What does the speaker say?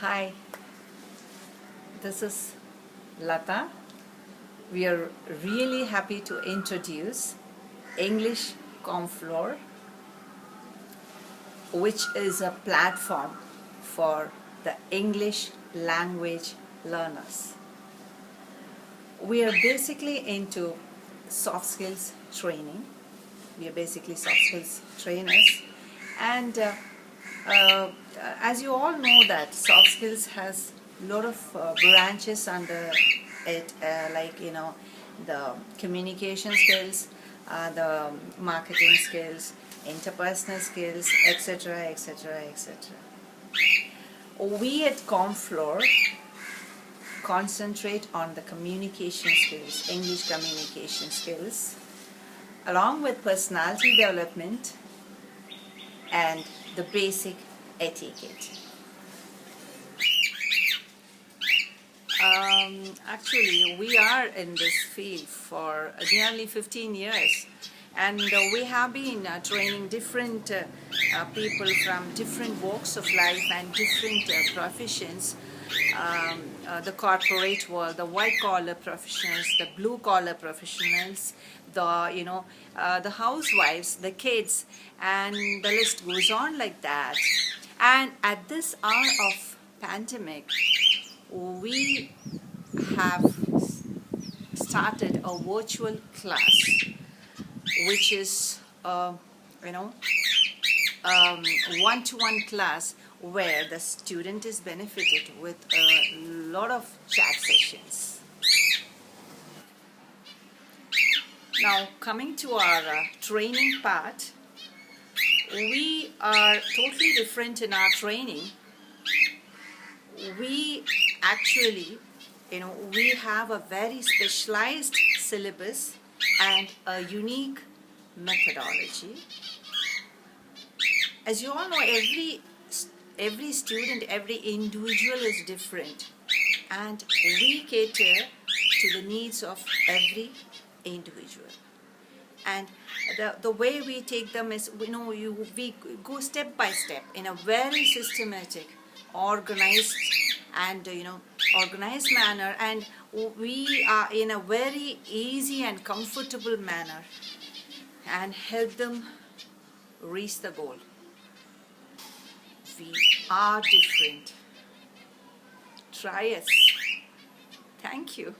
Hi, this is Lata. We are really happy to introduce English Comflor, which is a platform for the English language learners. We are basically into soft skills training. We are basically soft skills trainers, and as you all know that soft skills has a lot of branches under it, the communication skills, the marketing skills, interpersonal skills, etc., etc., etc. We at Comflor concentrate on the communication skills, English communication skills, along with personality development and the basic etiquette. Actually, we are in this field for nearly 15 years, and we have been training different people from different walks of life and different professions. The corporate world, the white-collar professionals, the blue-collar professionals, the housewives, the kids, and the list goes on like that. And at this hour of pandemic, we have started a virtual class, which is one-to-one class where the student is benefited with a lot of chat sessions. Now, coming to our training part, we are totally different in our training. We actually, we have a very specialized syllabus and a unique methodology. As you all know, every student, every individual is different, and we cater to the needs of every individual. And the way we take them is, we go step by step in a very systematic, organized and organized manner, and we are in a very easy and comfortable manner and help them reach the goal. We are different. Try us. Thank you.